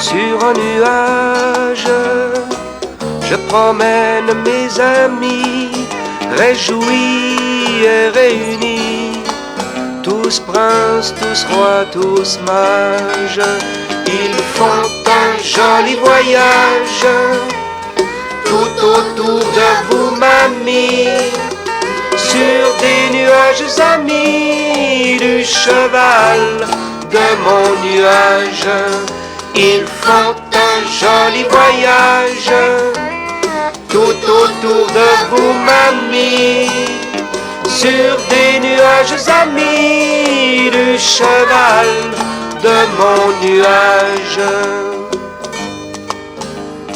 sur un nuage. Je promène mes amis, réjouis et réunis, tous princes, tous rois, tous mages. Ils font un joli voyage tout autour de vous, mamie, sur des nuages amis du cheval de mon nuage. Ils font un joli voyage tout autour de vous, mamie, sur des nuages amis du cheval de mon nuage.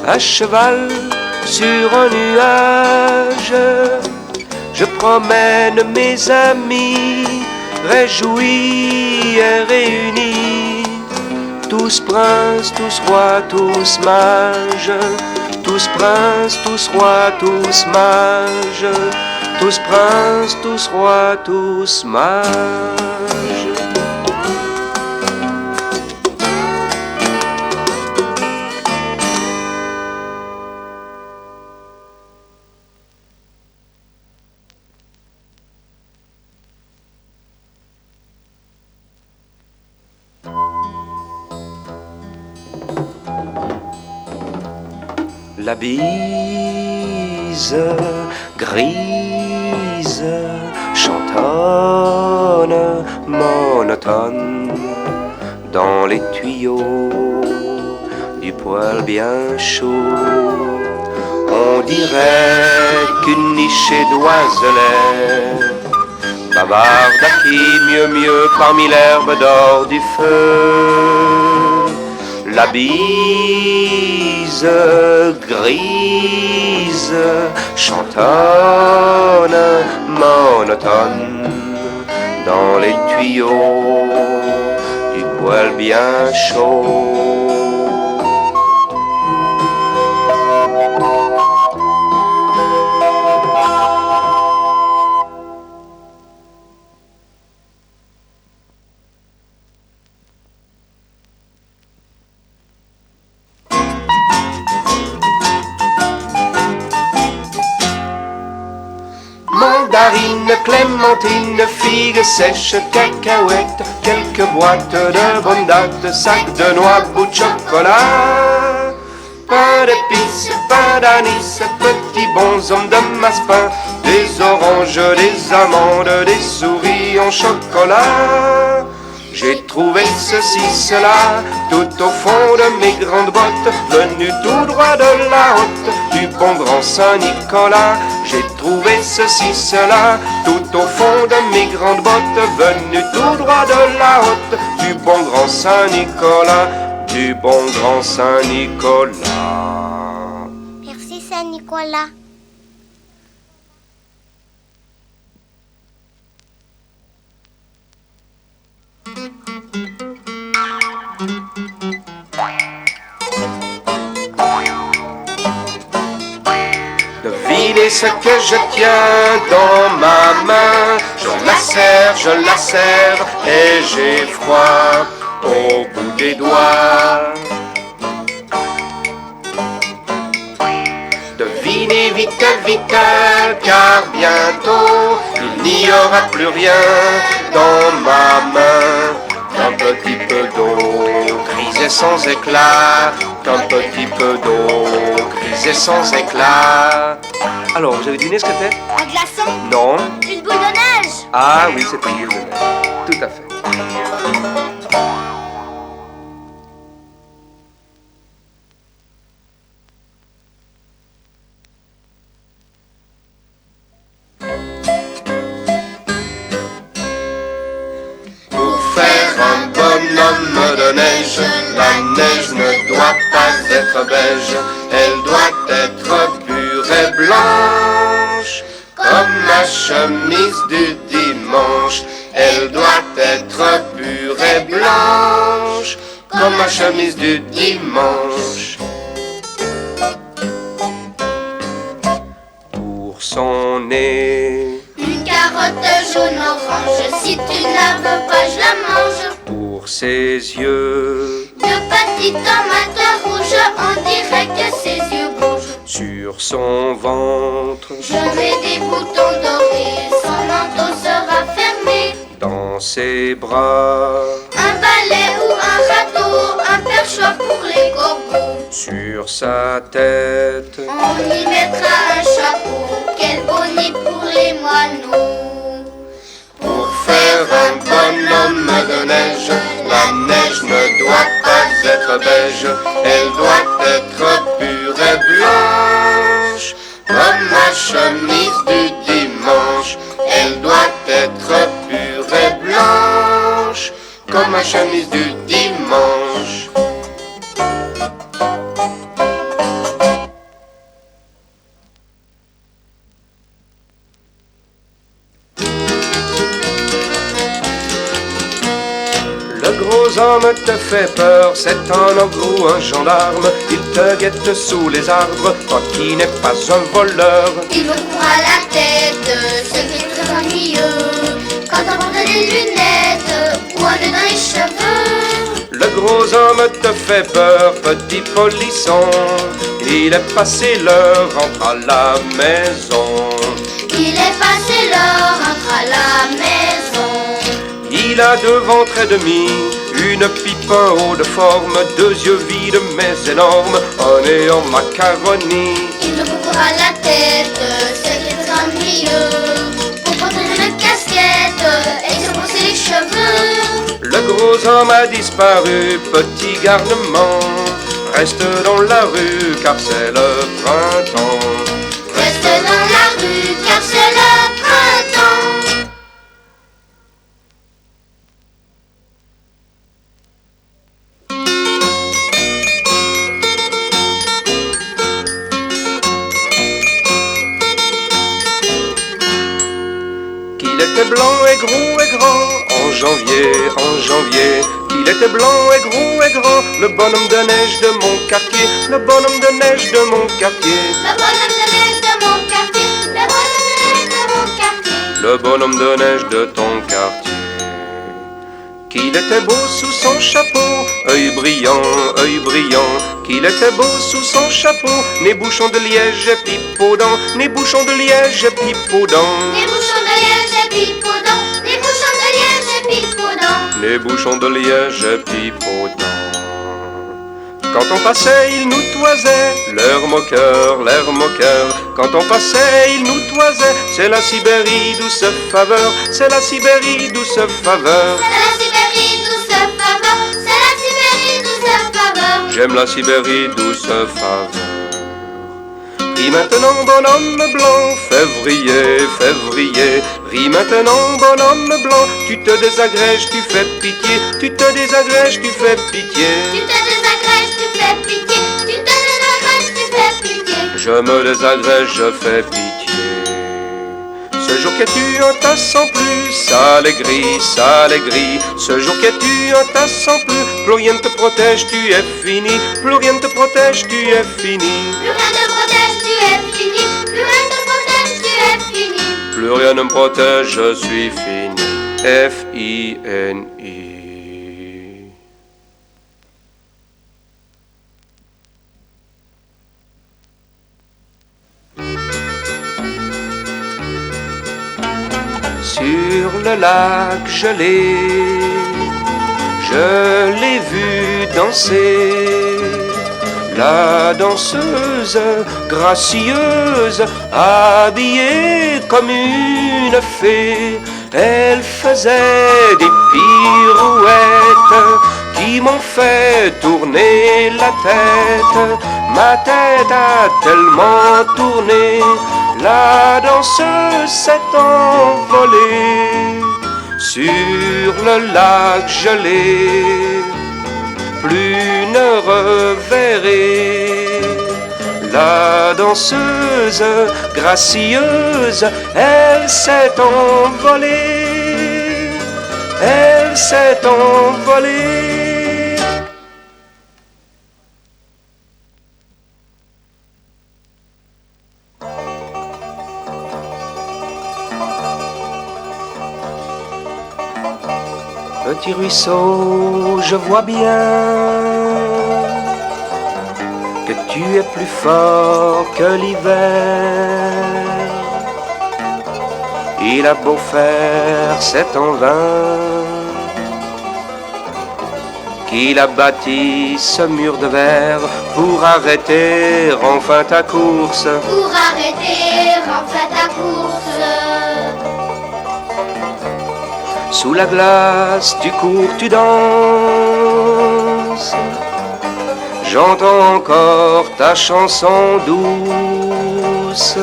À cheval sur un nuage, je promène mes amis, réjouis et réunis, tous princes, tous rois, tous mages, tous princes, tous rois, tous mages, tous princes, tous rois, tous mages. La bise grise chantonne monotone dans les tuyaux du poêle bien chaud. On dirait qu'une nichée d'oiselets bavarde à qui mieux parmi l'herbe d'or du feu. La bise grise chantonne monotone dans les tuyaux du poêle bien chaud. Mandarine, clémentine, figues sèches, cacahuètes, quelques boîtes de bonne date, sacs de noix, bouts de chocolat. Pain d'épices, pain d'anis, petits bonshommes de massepain, des oranges, des amandes, des souris en chocolat. J'ai trouvé ceci, cela, tout au fond de mes grandes bottes, venu tout droit de la haute, du bon grand Saint-Nicolas. J'ai trouvé ceci, cela, tout au fond de mes grandes bottes, venu tout droit de la haute, du bon grand Saint-Nicolas, du bon grand Saint-Nicolas. Merci Saint-Nicolas. Devinez ce que je tiens dans ma main. Je la serre et j'ai froid au bout des doigts. Devinez vite, vite, car bientôt il n'y aura plus rien dans ma main qu'un petit peu d'eau grise et sans éclat, qu'un petit peu d'eau grise et sans éclat. Alors, vous avez deviné ce que c'était? Un glaçon? Non. Une boule de neige? Ah oui, c'est une boule de neige. Tout à fait. De neige, la neige ne doit pas être beige, elle doit être pure et blanche, comme ma chemise du dimanche. Elle doit être pure et blanche, comme ma chemise du dimanche. Pour son nez, une carotte jaune orange, si tu ne la veux pas, je la mange. pour ses yeux, Une petite tomate rouge, on dirait que ses yeux bougent. Sur son ventre, Je mets des boutons dorés, son manteau sera fermé. dans ses bras, Un balai ou un râteau, un perchoir pour les corbeaux. sur sa tête, On y mettra un chapeau, quel bonnet pour les moineaux. pour faire un bonhomme de neige, la neige ne doit pas être beige, elle doit être pure et blanche, comme ma chemise du dimanche. Elle doit être pure et blanche, comme ma chemise du dimanche. Le gros homme te fait peur, c'est un ogre ou un gendarme. Il te guette sous les arbres, toi qui n'es pas un voleur. Il me court à la tête, ce qui est très ennuyeux. Quand on porte des lunettes ou un nœud dans les cheveux. Le gros homme te fait peur, petit polisson. Il est passé l'heure, rentre à la maison. Il est passé l'heure, rentre à la maison. Il a deux ventres et demi, une pipe, un haut de forme, deux yeux vides mais énormes, un nez en macaroni. Il me court à la tête, ce qui est très ennuyeux. Pour porter une casquette et se brosser les cheveux. Le gros homme a disparu, petit garnement. Reste dans la rue car c'est le printemps. Reste dans la rue car c'est le printemps. Qu'il était blanc et gros et grand en janvier. Qu'il était blanc et gros et grand, le bonhomme de neige de mon quartier, le bonhomme de neige de mon quartier. Le bonhomme de neige de mon quartier, le bonhomme de neige de mon quartier. Le bonhomme de neige de ton quartier. Qu'il était beau sous son chapeau, œil brillant, qu'il était beau sous son chapeau, nez bouchon de liège et pipe aux dents, nez bouchon de liège et pipe aux dents. Des bouchons de liège et pipe aux dents, des bouchons de liège et pipe aux dents. Les bouchons de liège et pipe aux dents. Quand on passait, ils nous toisaient, l'air moqueur. Quand on passait, ils nous toisaient, c'est la Sibérie douce faveur, c'est la Sibérie douce faveur. C'est la Sibérie douce faveur, c'est la Sibérie douce faveur. J'aime la Sibérie douce faveur. Ris maintenant, bonhomme blanc, février. Ris maintenant, bonhomme blanc, tu te désagrèges, tu fais pitié, tu te désagrèges, tu fais pitié. Tu te désagrèges, tu fais pitié, tu te désagrèges, tu fais pitié. Je me désagrège, je fais pitié. Ce jour qu'es-tu un tas sans plus, sale et gris. Ce jour qu'es-tu un tas sans plus rien ne te protège, tu es fini. Plus rien ne te protège, tu es fini. Plus rien ne protège, tu es fini. Plus rien ne protège, tu es fini. Plus rien ne me protège, je suis fini. F-I-N-I. Sur le lac gelé, je l'ai vue danser. La danseuse gracieuse, habillée comme une fée, elle faisait des pirouettes qui m'ont fait tourner la tête. Ma tête a tellement tourné, la danseuse s'est envolée sur le lac gelé. Plus ne reverrai la danseuse gracieuse, elle s'est envolée, elle s'est envolée. Petit ruisseau, je vois bien tu es plus fort que l'hiver. Il a beau faire, c'est en vain qu'il a bâti ce mur de verre pour arrêter enfin ta course. Pour arrêter enfin ta course. Sous la glace, tu cours, tu danses. J'entends encore ta chanson douce,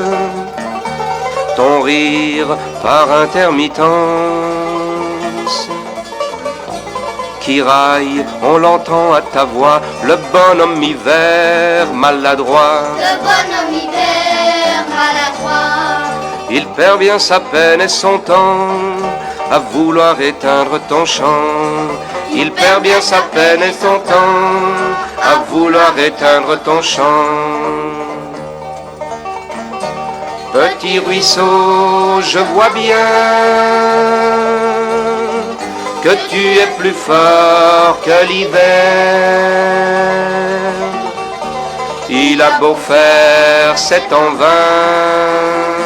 ton rire par intermittence qui raille, on l'entend à ta voix, le bonhomme hiver maladroit. Le bonhomme hiver maladroit. Il perd bien sa peine et son temps à vouloir éteindre ton chant. Il perd bien sa peine et son temps à vouloir éteindre ton chant. Petit ruisseau, je vois bien que tu es plus fort que l'hiver. Il a beau faire, c'est en vain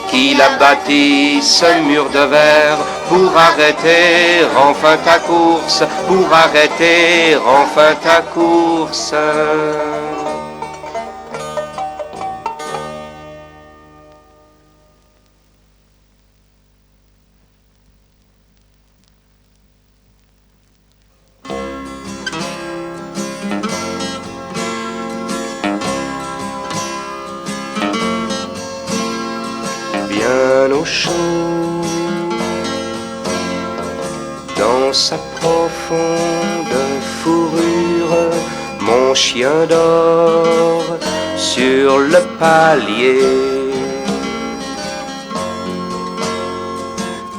qu'il a bâti ce mur de verre pour arrêter enfin ta course, pour arrêter enfin ta course. Bien au chaud, dans sa profonde fourrure, mon chien dort sur le palier.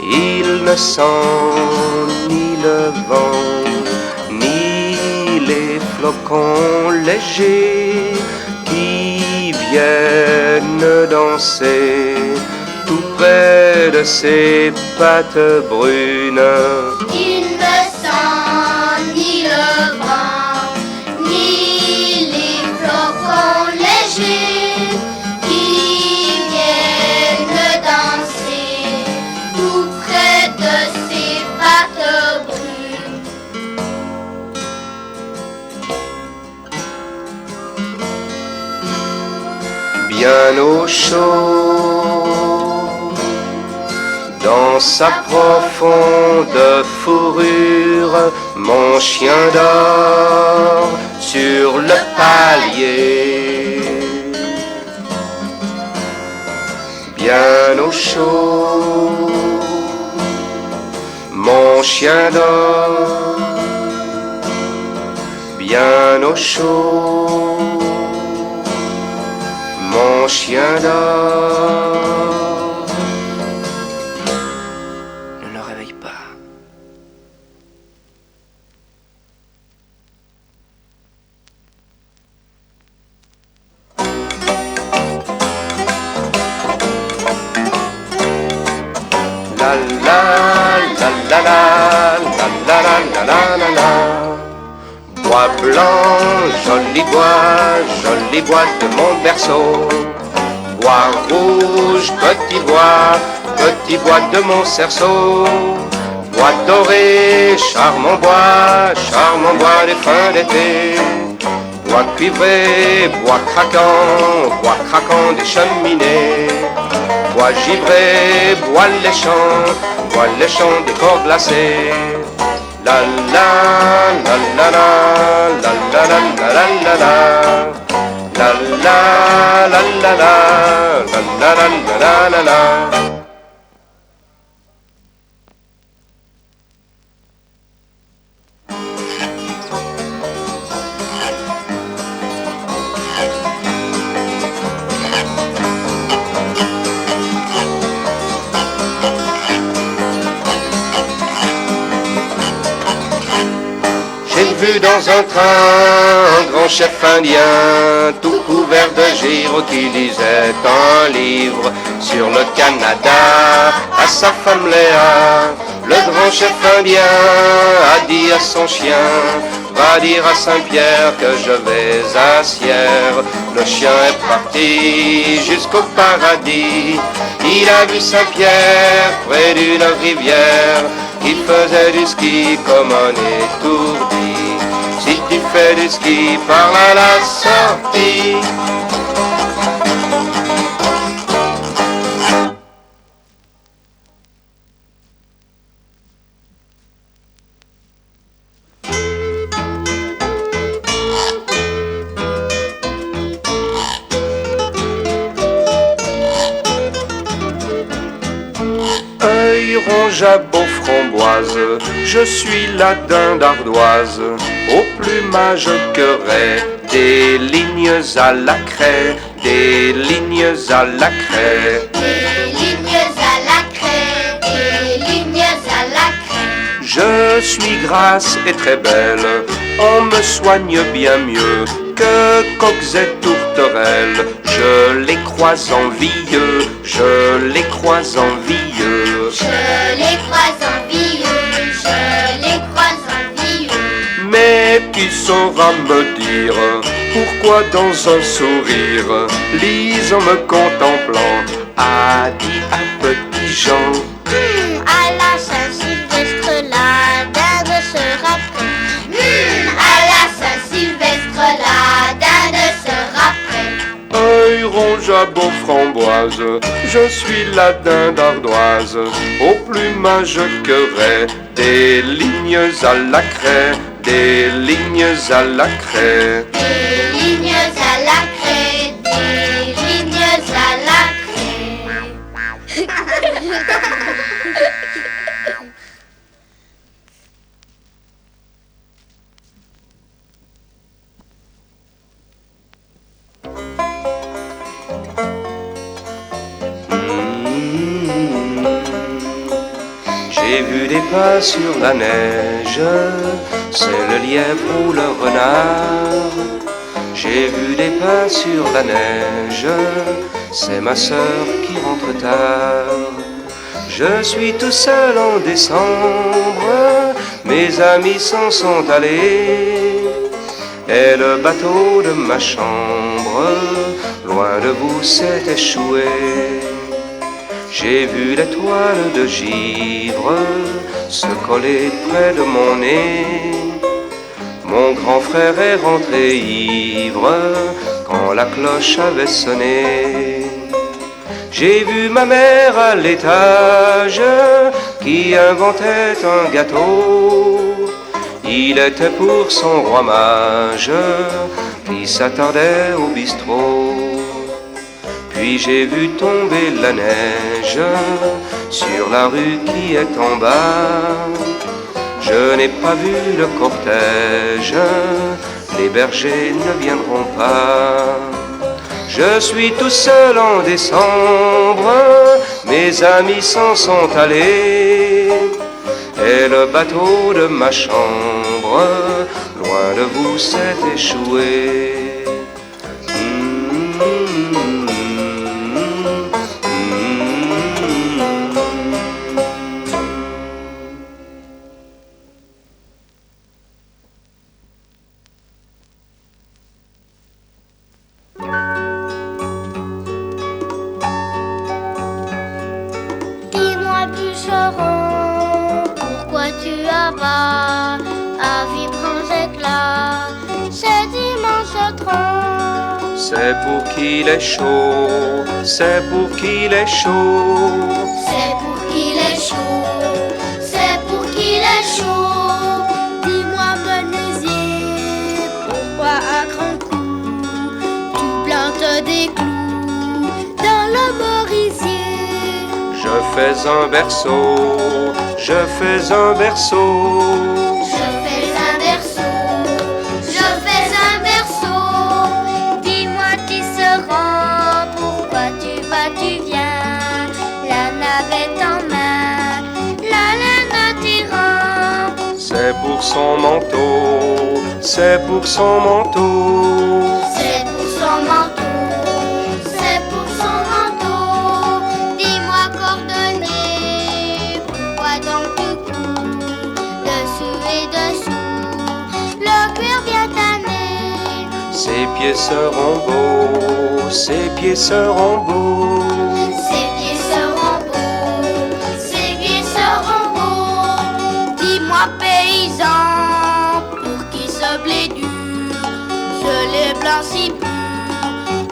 Il ne sent ni le vent, ni les flocons légers qui viennent danser tout près de ses pattes brunes. Il ne sent ni le vent, ni les flocons légers qui viennent danser tout près de ses pattes brunes. Bien au chaud, dans sa profonde fourrure, mon chien dort sur le palier. Bien au chaud, mon chien dort. Bien au chaud, mon chien dort. Ne le réveille pas. La la la la la la la la la la la. Bois blanc, joli bois de mon berceau. Bois rouge, petit bois de mon cerceau. Bois doré, charmant bois des fins d'été. Bois cuivré, bois craquant des cheminées. Bois givré, bois léchant des corps glacés. La la la la la la la la la la la la la la la la la la la. J'ai vu dans un train un grand chef indien, tout couvert de givre, qui lisait un livre sur le Canada à sa femme Léa. Le grand chef indien a dit à son chien: va dire à Saint-Pierre que je vais à Sierre. Le chien est parti jusqu'au paradis. Il a vu Saint-Pierre près d'une rivière. Il faisait du ski comme un étourdi. Si tu fais du ski, par là la sortie. Œil ronge à beau framboise, je suis la dinde ardoise, au plumage queuret, des lignes à la craie, des lignes à la craie. Des lignes à la craie, des lignes à la craie. Je suis grasse et très belle, on me soigne bien mieux que coqs et tourterelles. Je les crois envieux, je les crois envieux. Je les crois envieux, je les crois envieux. Mais qui saura me dire pourquoi dans un sourire, Lise en me contemplant a dit à Petit Jean: À la Saint-Sylvestre, la dinde sera prête. À la Saint-Sylvestre, la dinde sera prête. Œil ronge à beau framboise, je suis la dinde ardoise, au plumage queuret, des lignes à la craie, des lignes à la craie. Des lignes à la craie, des lignes à la craie. J'ai vu des pas sur la neige, c'est le lièvre ou le renard. J'ai vu des pas sur la neige, c'est ma sœur qui rentre tard. Je suis tout seul en décembre, mes amis s'en sont allés. Et le bateau de ma chambre, loin de vous, s'est échoué. J'ai vu l'étoile de givre se coller près de mon nez. Mon grand frère est rentré ivre quand la cloche avait sonné. J'ai vu ma mère à l'étage qui inventait un gâteau. Il était pour son roi mage qui s'attardait au bistrot. Puis j'ai vu tomber la neige sur la rue qui est en bas. Je n'ai pas vu le cortège, les bergers ne viendront pas. Je suis tout seul en décembre, mes amis s'en sont allés. Et le bateau de ma chambre, loin de vous, s'est échoué. Dis-moi, bûcheron, pourquoi tu abats à vibrants éclats ces dimanches troncs? C'est pour qu'il est chaud, c'est pour qu'il est chaud. C'est pour qu'il est chaud, c'est pour qu'il est chaud. Dis-moi, menuisier, pourquoi à grands coups tu plantes des clous dans le merisier? Je fais un berceau, je fais un berceau. Je fais un berceau, je fais un berceau. Dis-moi qui se rend, pourquoi tu vas, tu viens, la navette en main, la laine tirant. C'est pour son manteau, c'est pour son manteau. C'est pour son manteau, c'est pour son manteau. Dis-moi, cordonnier, pourquoi donc tu couds dessus et dessous le Ses pieds seront beaux, ses pieds seront beaux. Ses pieds seront beaux, ses pieds seront beaux. Dis-moi paysan, pour qui ce blé dur, ce lait blanc si pur,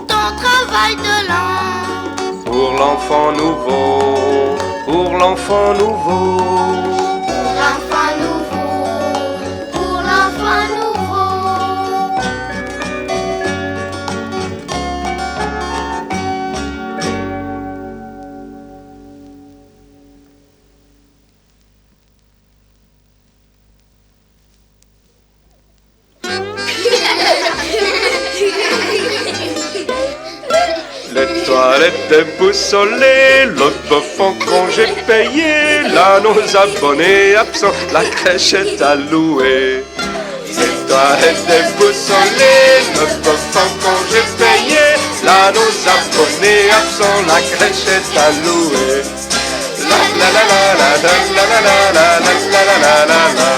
ton travail de l'an. Pour l'enfant nouveau, pour l'enfant nouveau. Pour l'enfant nouveau, pour l'enfant nouveau. Les toilettes déboussolées, le bœuf en congé payé, là nos abonnés absents, la crèche est à louer. Les toilettes déboussolées, le bœuf en congé payé, là nos abonnés absents, la crèche est à louer. La la la la la la la la la la la la la la.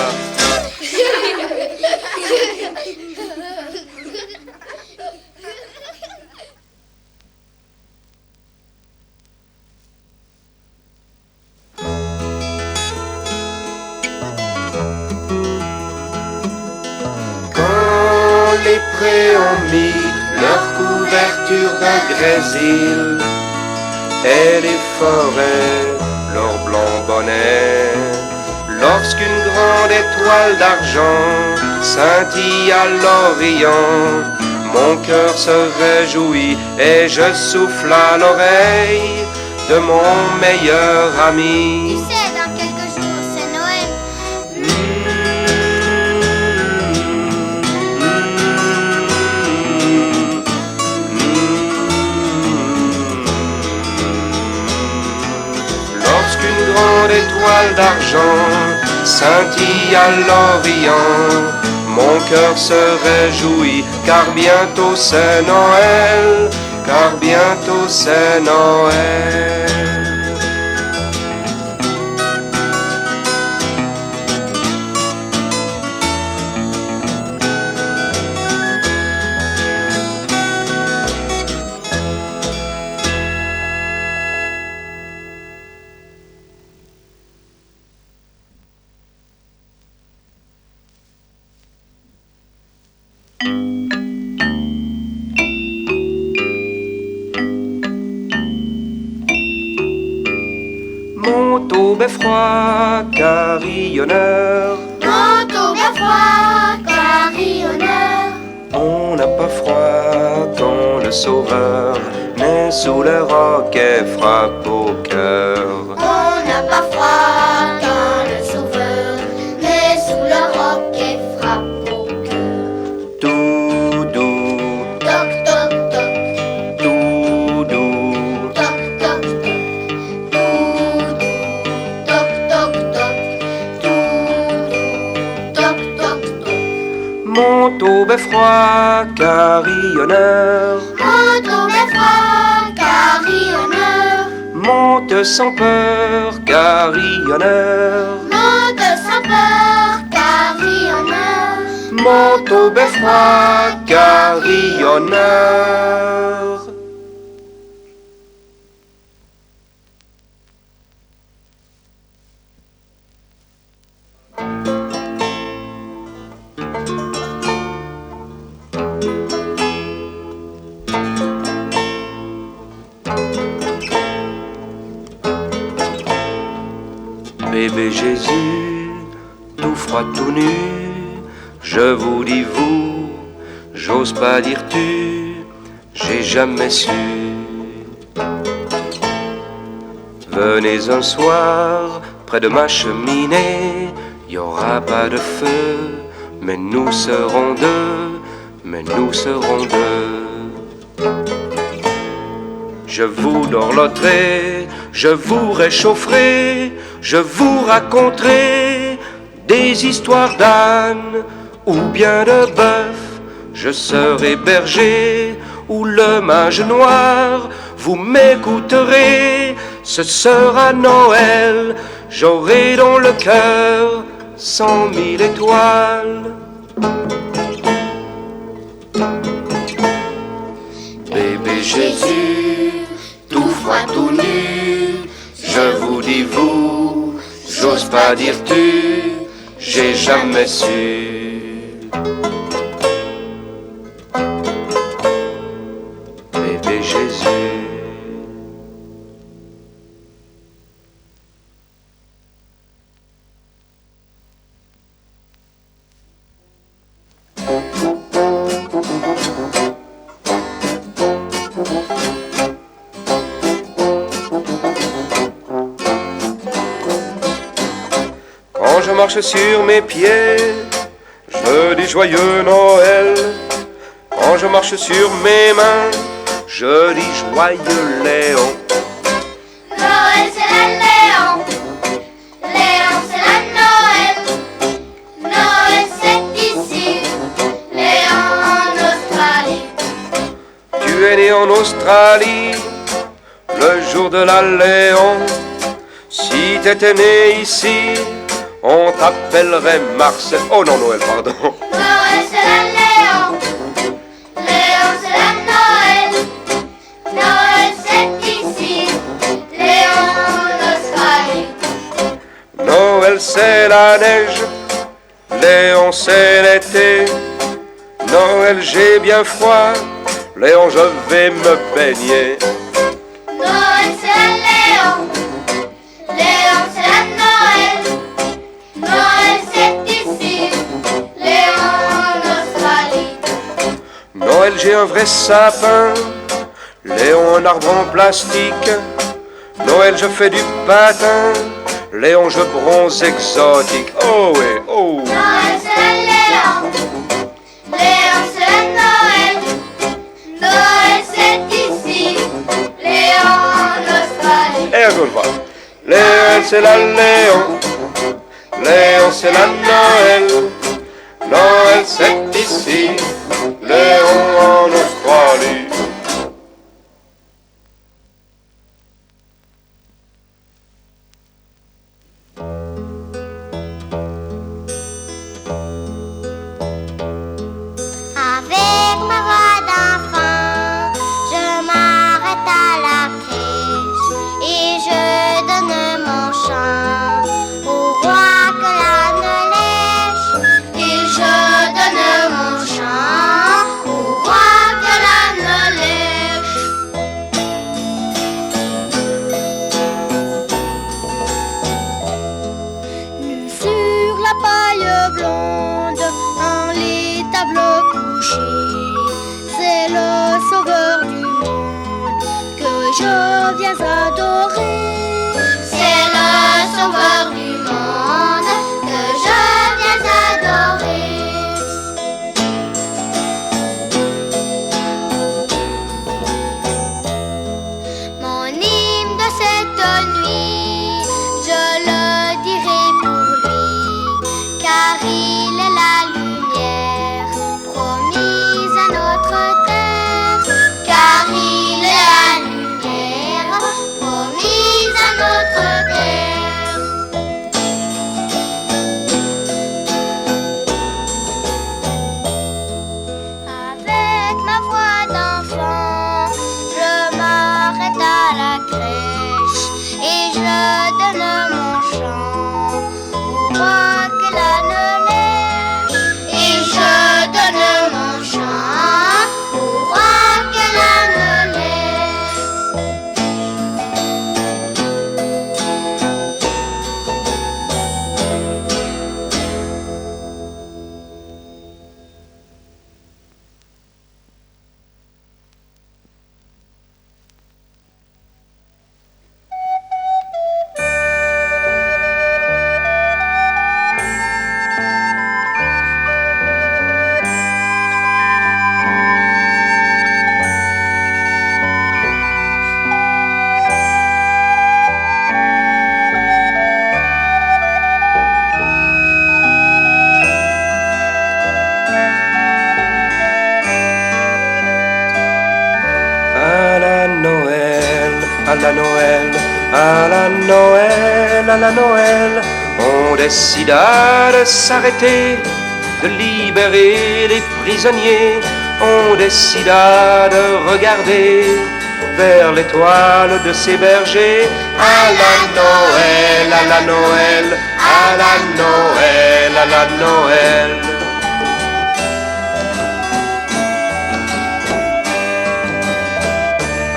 Les prés ont mis leur couverture d'un grésil et les forêts leur blanc bonnet. Lorsqu'une grande étoile d'argent scintille à l'Orient, mon cœur se réjouit et je souffle à l'oreille de mon meilleur ami. Tu sais, dans quelques jours, c'est Noël. Lorsqu'une grande étoile d'argent scintille à l'Orient, mon cœur se réjouit, car bientôt c'est Noël, car bientôt c'est Noël. Monte au beffroi, carillonneur. Monte au beffroi, carillonneur. On n'a pas froid quand le sauveur naît sous le roc et frappe au cœur. On n'a pas froid quand le sauveur naît sous le roc et frappe au cœur. Tout doux, Toc, toc, toc, tout doux. toc, toc, toc. Toc, toc, toc. Toc, toc, toc. Monte au beffroi, carillonneur. Monte au beffroi, carillonneur. Monte sans peur, carillonneur. Monte sans peur, carillonneur. Monte au beffroi, carillonneur. Bébé Jésus, tout froid, tout nu, je vous dis vous, j'ose pas dire tu, j'ai jamais su. Venez un soir près de ma cheminée, y aura pas de feu, mais nous serons deux, mais nous serons deux. Je vous dorloterai, je vous réchaufferai, je vous raconterai des histoires d'âne ou bien de bœuf. Je serai berger ou le mage noir, vous m'écouterez, ce sera Noël, j'aurai dans le cœur 100 000 étoiles. n'ose pas dire tu, j'ai jamais su. Bébé Jésus. Quand je marche sur mes pieds, je dis joyeux Noël. Quand je marche sur mes mains, je dis joyeux Léon. Noël c'est la Léon, Léon c'est la Noël, Noël c'est ici, Léon en Australie. Tu es né en Australie, le jour de la Léon. Si t'étais né ici, on t'appellerait Marcel. Oh non, Noël, pardon. Noël c'est la Léon, Léon c'est la Noël, Noël c'est ici, Léon en Australie. Noël c'est la neige, Léon c'est l'été. Noël j'ai bien froid, Léon je vais me baigner. Noël c'est la Léon, Léon c'est la Noël, Noël c'est ici, Léon en Australie. Noël j'ai un vrai sapin, Léon un arbre en plastique. Noël je fais du patin, Léon je bronze exotique. Oh oui, oh. Noël c'est la Léon, Léon c'est la Noël, Noël c'est ici, Léon en Australie. Et encore une fois. Léon c'est la Léon, Léon c'est la Noël, Noël c'est ici, Léon en Australie. Avec ma voix d'enfant, je m'arrête à la crèche et je donne mon chant au roi que l'âne lèche. Et je donne mon chant au roi que l'âne lèche. Nu sur la paille blonde, en l'étable couchée, c'est le sauveur du monde que je viens adorer. C'est le sauveur du monde que je viens adorer. Mon hymne de cette nuit, je le dirai pour lui, car il est la lumière promise à notre terre. Car il est la lumière promise à notre terre. Avec ma voix d'enfant, je m'arrête à la crèche et je donne mon chant au roi que l'âne lèche. Et je donne mon chant au roi que l'âne lèche. À la Noël, à la Noël, à la Noël, à la Noël, on décida de s'arrêter, de libérer les prisonniers. On décida de regarder vers l'étoile de ses bergers. À la Noël, à la Noël, à la Noël, à la Noël.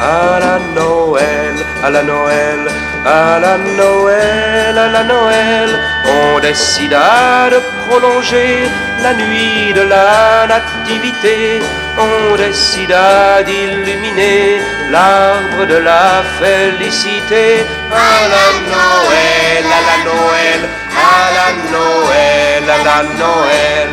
À la Noël, à la Noël, à la Noël, à la Noël, on décida de prolonger la nuit de la nativité. On décida d'illuminer l'arbre de la félicité. À la Noël, à la Noël, à la Noël, à la Noël.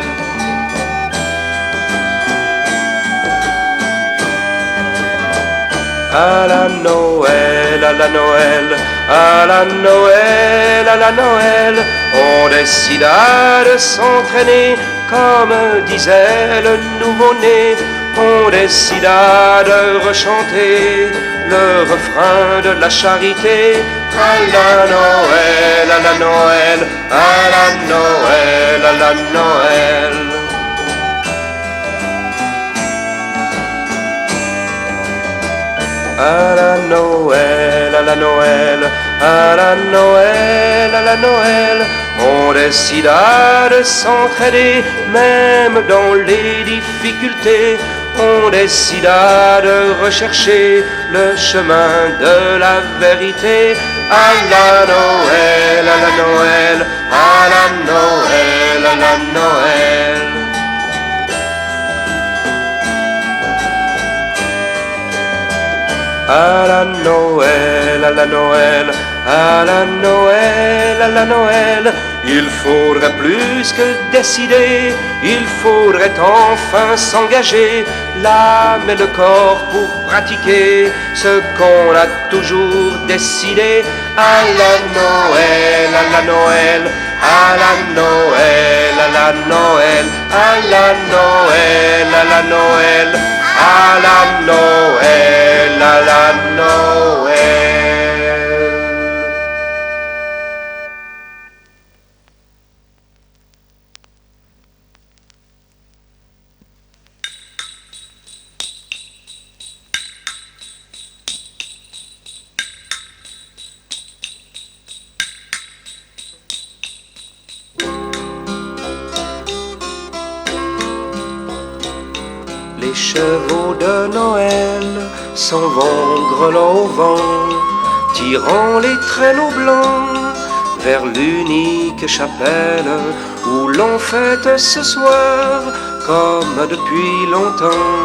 À la Noël, à la Noël, à la Noël, à la Noël, on décida de s'entraîner comme disait le nouveau-né. On décida de rechanter le refrain de la charité. À la Noël, à la Noël, à la Noël, à la Noël. À la Noël, à la Noël, à la Noël, à la Noël, on décida de s'entraider même dans les difficultés. On décida de rechercher le chemin de la vérité. À la Noël, à la Noël, à la Noël, à la Noël. À la Noël, à la Noël, à la Noël, à la Noël, il faudrait plus que décider, il faudrait enfin s'engager, l'âme et le corps pour pratiquer ce qu'on a toujours décidé. À la Noël, à la Noël, à la Noël, à la Noël, à la Noël, à la Noël, à la Noël, à la Noël. Les chevaux de Noël s'en vont grelots au vent, tirant les traîneaux blancs vers l'unique chapelle où l'on fête ce soir, comme depuis longtemps,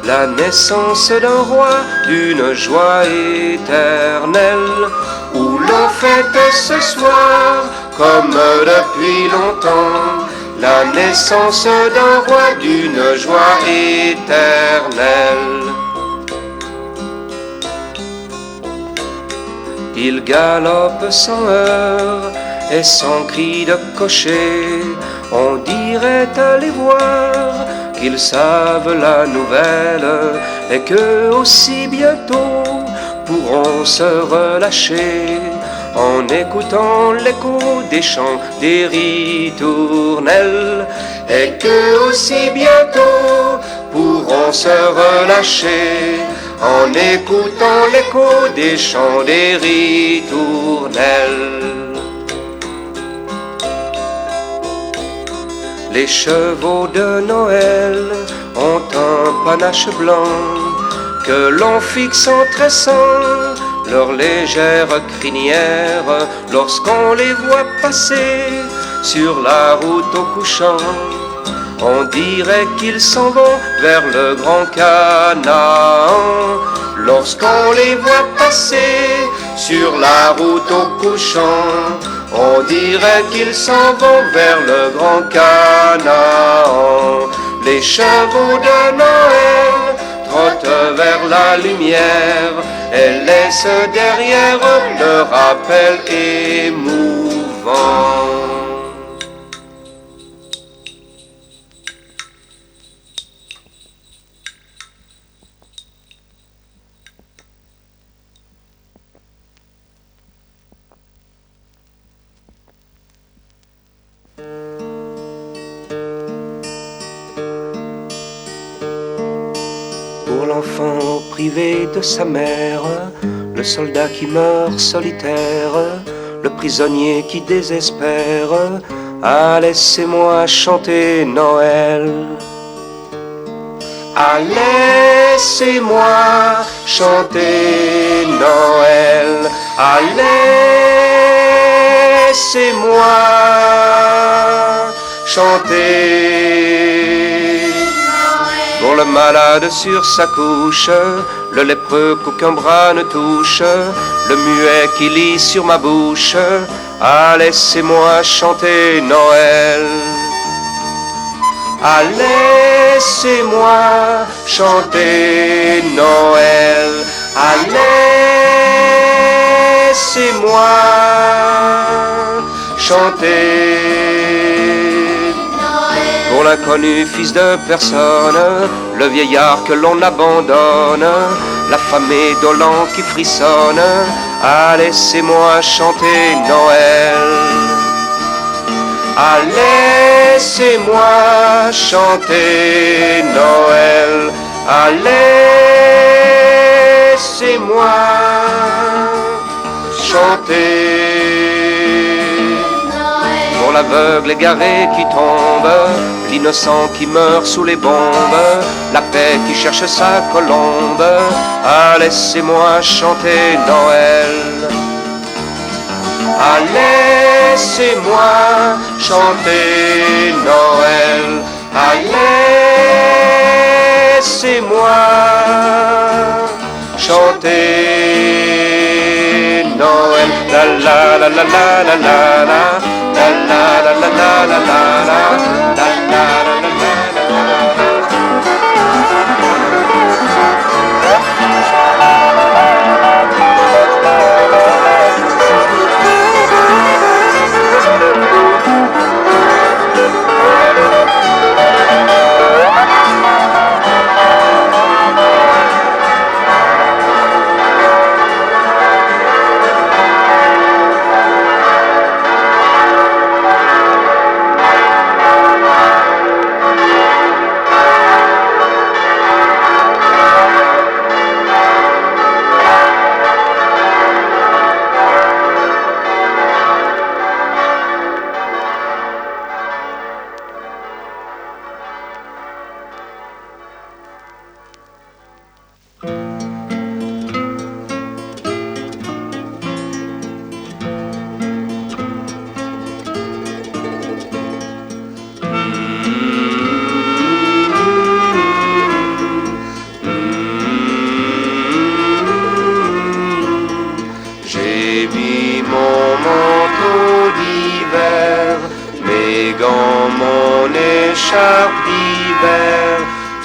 la naissance d'un roi, d'une joie éternelle. Où l'on fête ce soir, comme depuis longtemps, la naissance d'un roi, d'une joie éternelle. Il galope sans heurts et sans cri de cocher, on dirait aller voir qu'ils savent la nouvelle et que aussi bientôt pourront se relâcher en écoutant l'écho des chants des ritournelles, et que aussi bientôt pourront se relâcher en écoutant l'écho des chants des ritournelles. Les chevaux de Noël ont un panache blanc que l'on fixe en tressant leur légère crinière lorsqu'on les voit passer sur la route au couchant. On dirait qu'ils s'en vont vers le grand Canaan lorsqu'on les voit passer sur la route au couchant. On dirait qu'ils s'en vont vers le grand Canaan. Les chevaux de Noël trottent vers la lumière et laissent derrière le rappel émouvant. Pour l'enfant privé de sa mère, le soldat qui meurt solitaire, le prisonnier qui désespère. Ah, laissez-moi chanter Noël. Ah, laissez-moi chanter Noël. Ah, laissez-moi chanter. Pour le malade sur sa couche, le lépreux qu'aucun bras ne touche, le muet qui lit sur ma bouche. Ah, laissez-moi chanter Noël. Ah, laissez-moi chanter Noël. Ah, laissez-moi chanter Noël. Pour l'inconnu fils de personne, le vieillard que l'on abandonne, l'affamé dolent qui frissonne. Ah, laissez-moi chanter Noël. Ah, laissez-moi chanter Noël. Ah, laissez-moi chanter Noël. Pour l'aveugle égaré qui tombe, l'innocent qui meurt sous les bombes, la paix qui cherche sa colombe. Ah, laissez-moi chanter Noël. Ah, laissez-moi chanter Noël. Ah, laissez-moi chanter Noël. La la la la la la la la la la la la la la la la la la.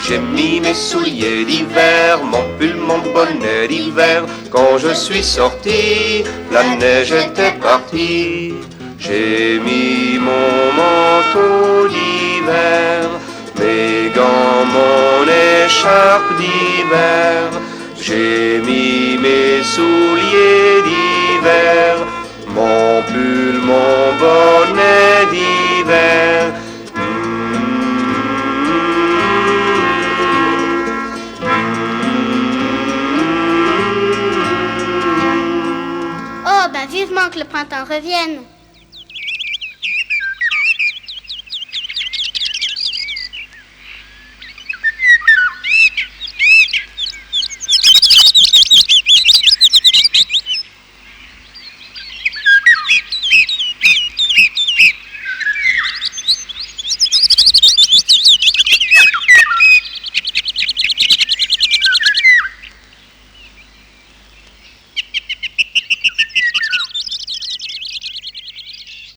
J'ai mis mes souliers d'hiver, mon pull, mon bonnet d'hiver. Quand je suis sorti, la neige était partie. J'ai mis mon manteau d'hiver, mes gants, mon écharpe d'hiver. J'ai mis mes souliers d'hiver, mon pull, mon bonnet d'hiver. Oh, ben vivement que le printemps revienne.